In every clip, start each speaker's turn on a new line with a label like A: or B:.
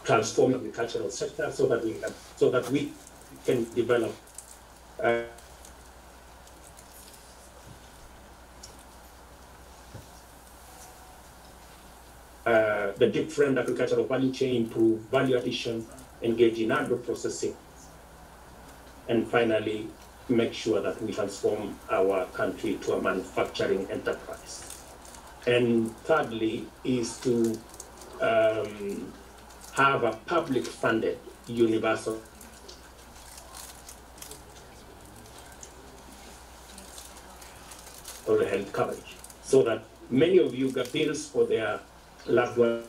A: transform the agricultural sector so that we can develop the different agricultural value chain, improve value addition, engage in agro-processing, and finally make sure that we transform our country to a manufacturing enterprise. And thirdly is to have a public funded universal health coverage, so that many of you get bills for their loved ones.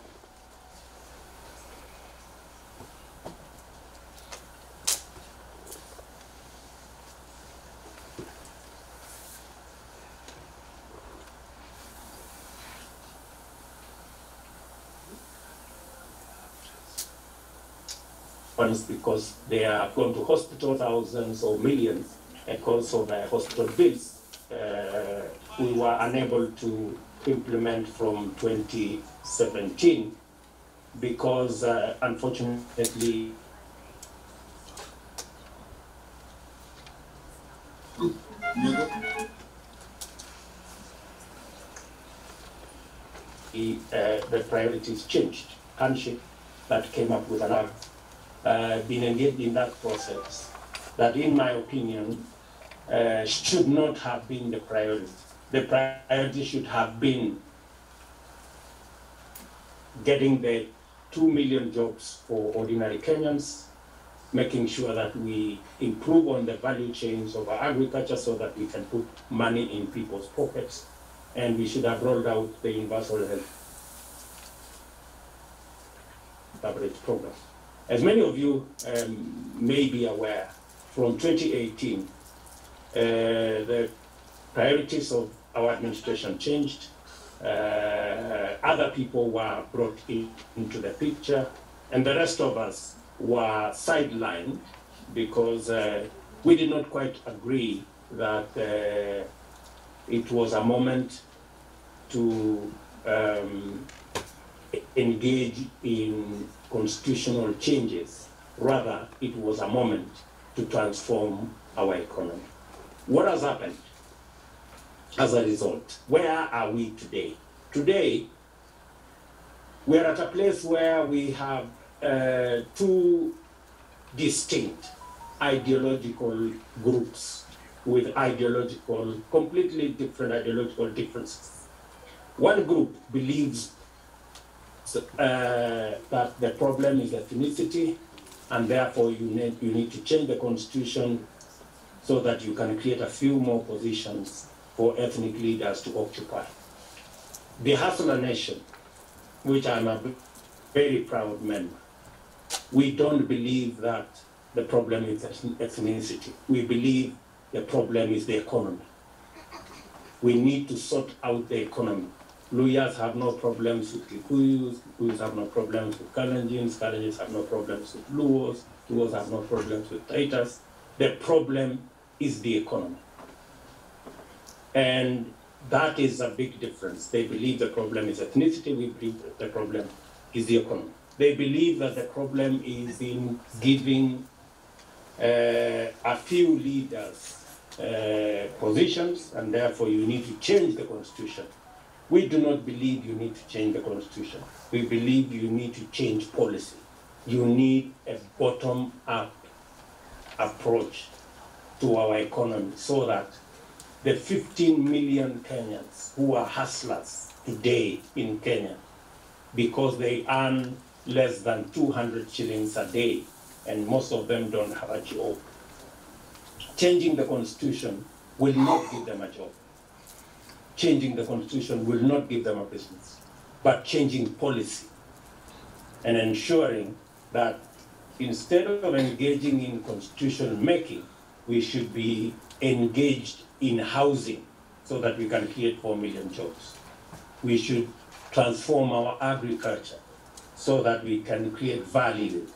A: Because they are going to hospital, thousands or millions, and also their hospital bills. We were unable to implement from 2017 because unfortunately the priorities changed. Handshake that came up with another been engaged in that process that, in my opinion, should not have been the priority. The priority should have been getting the 2 million jobs for ordinary Kenyans, making sure that we improve on the value chains of our agriculture so that we can put money in people's pockets, and we should have rolled out the universal health coverage program. As many of you may be aware, from 2018, the priorities of our administration changed. Other people were brought into the picture, and the rest of us were sidelined because we did not quite agree that it was a moment to engage in constitutional changes. Rather, it was a moment to transform our economy. What has happened as a result? Where are we today? Today, we are at a place where we have two distinct ideological groups with completely different ideological differences. One group believes that the problem is ethnicity, and therefore you need to change the constitution so that you can create a few more positions for ethnic leaders to occupy. The Hustler Nation, which I'm a very proud member, we don't believe that the problem is ethnicity. We believe the problem is the economy. We need to sort out the economy. Luyas have no problems with Kikuyus, Kikuyus have no problems with Kalenjins, Kalenjins have no problems with Luos, Luos have no problems with Taitas. The problem is the economy. And that is a big difference. They believe the problem is ethnicity, we believe that the problem is the economy. They believe that the problem is in giving a few leaders positions, and therefore you need to change the constitution. We do not believe you need to change the constitution. We believe you need to change policy. You need a bottom-up approach to our economy so that the 15 million Kenyans who are hustlers today in Kenya, because they earn less than 200 shillings a day, and most of them don't have a job, changing the constitution will not give them a job. Changing the constitution will not give them a business, but changing policy and ensuring that instead of engaging in constitution making, we should be engaged in housing so that we can create 4 million jobs. We should transform our agriculture so that we can create value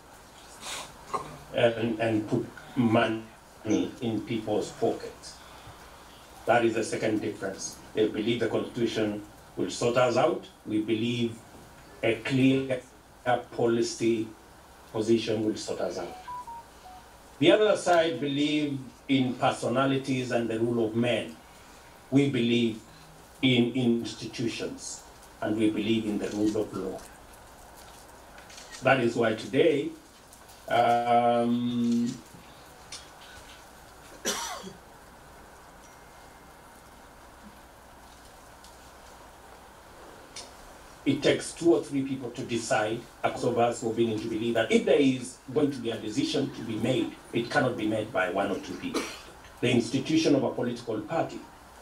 A: and put money in people's pockets. That is the second difference. They believe the Constitution will sort us out. We believe a clear policy position will sort us out. The other side believe in personalities and the rule of men. We believe in institutions, and we believe in the rule of law. That is why today, it takes 2 or 3 people to decide, across of us who have been in Jubilee, that if there is going to be a decision to be made, it cannot be made by 1 or 2 people. The institution of a political party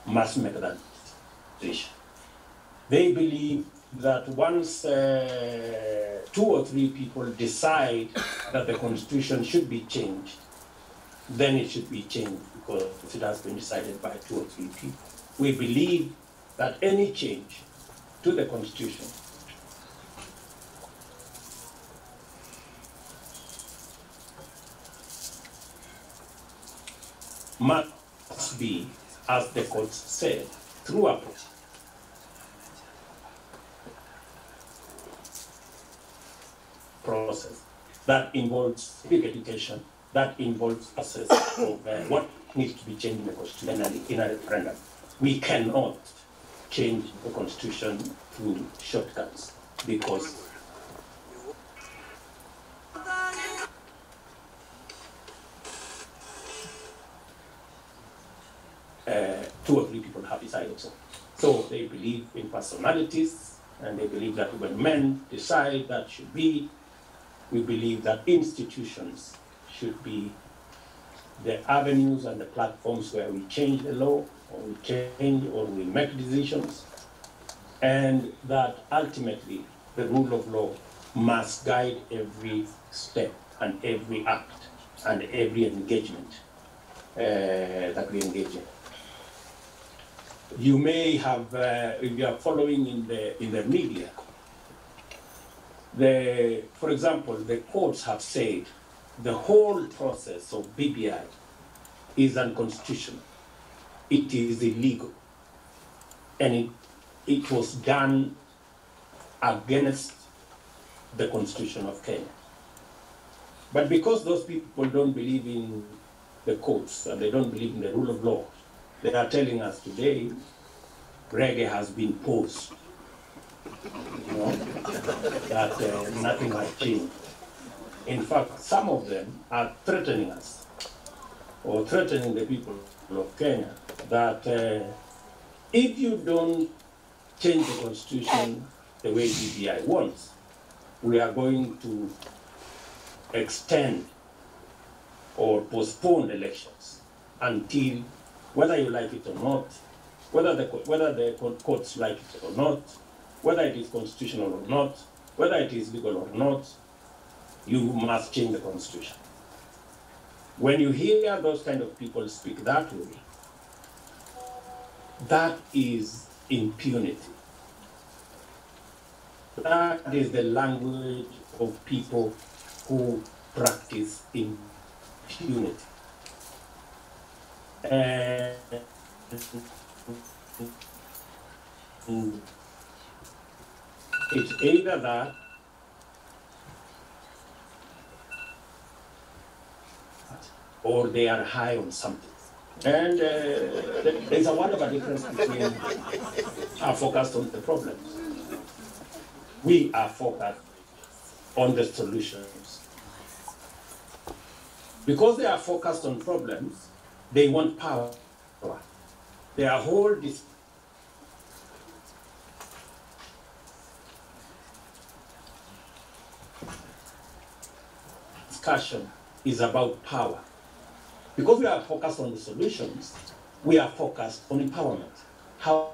A: must make that decision. They believe that once 2 or 3 people decide that the Constitution should be changed, then it should be changed because it has been decided by 2 or 3 people. We believe that any change to the Constitution must be, as the court said, through a process that involves civic education, that involves process of what needs to be changed in the Constitution in a referendum. We cannot change the Constitution through shortcuts because two or three people have decided so. So they believe in personalities, and they believe that when men decide that should be, we believe that institutions should be the avenues and the platforms where we change the law, or we change or we make decisions, and that ultimately the rule of law must guide every step and every act and every engagement that we engage in. You may have, if you are following in the media, for example, the courts have said the whole process of BBI is unconstitutional. It is illegal, and it was done against the Constitution of Kenya. But because those people don't believe in the courts and they don't believe in the rule of law, they are telling us today reggae has been paused. You know, that nothing has changed. In fact, some of them are threatening us, or threatening the people of Kenya, that if you don't change the Constitution the way BBI wants, we are going to extend or postpone elections until, whether you like it or not, whether the courts like it or not, whether it is constitutional or not, whether it is legal or not, you must change the Constitution. When you hear those kind of people speak that way, that is impunity. That is the language of people who practice impunity. And it's either that or they are high on something. And there's a wonderful difference between are focused on the problems. We are focused on the solutions. Because they are focused on problems, they want power. Their whole discussion is about power. Because we are focused on the solutions, we are focused on empowerment. How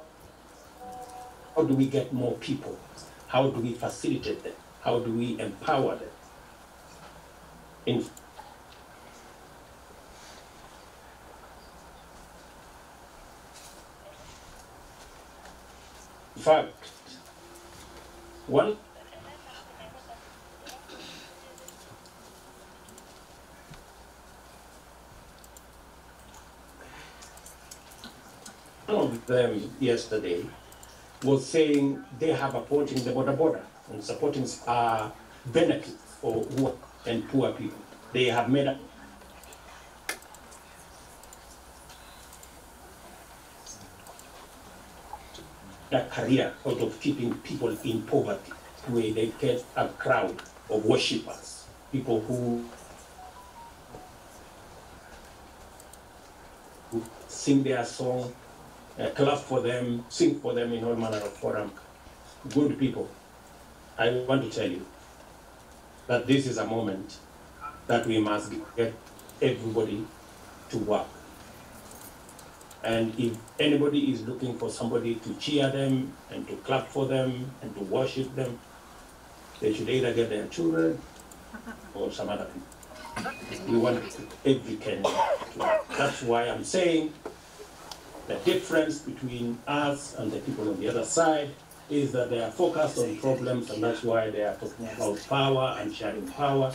A: do we get more people? How do we facilitate them? How do we empower them? In fact, one of them yesterday was saying they have appointing the border and supporting benefits for poor and poor people. They have made a career out of keeping people in poverty, where they get a crowd of worshippers, people who sing their song, clap for them, sing for them in all manner of forum. Good people, I want to tell you that this is a moment that we must get everybody to work. And if anybody is looking for somebody to cheer them and to clap for them and to worship them, they should either get their children or some other people. We want every Kenyan to work. That's why I'm saying the difference between us and the people on the other side is that they are focused on problems, and that's why they are talking about power and sharing power.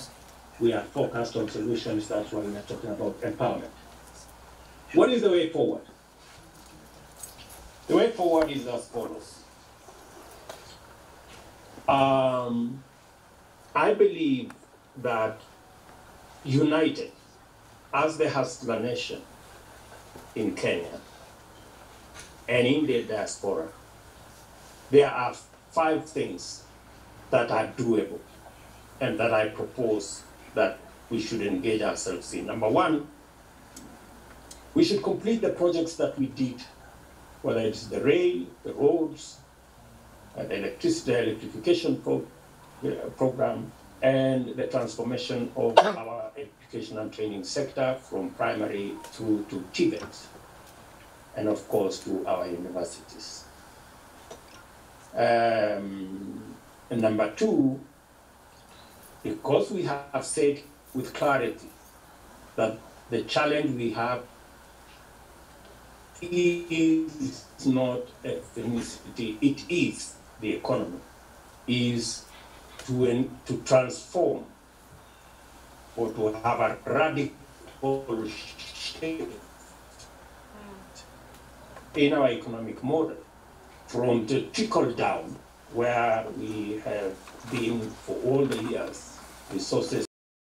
A: We are focused on solutions, that's why we are talking about empowerment. What is the way forward? The way forward is as follows. I believe that united as the hustler nation in Kenya and in the diaspora, there are 5 things that are doable and that I propose that we should engage ourselves in. Number 1, we should complete the projects that we did, whether it's the rail, the roads, the electrification program, and the transformation of our education and training sector from primary through to TVET, and of course to our universities. And number 2, because we have said with clarity that the challenge we have is not ethnicity, it is the economy, is to transform or to have a radical shift in our economic model from the trickle down, where we have been for all the years, resources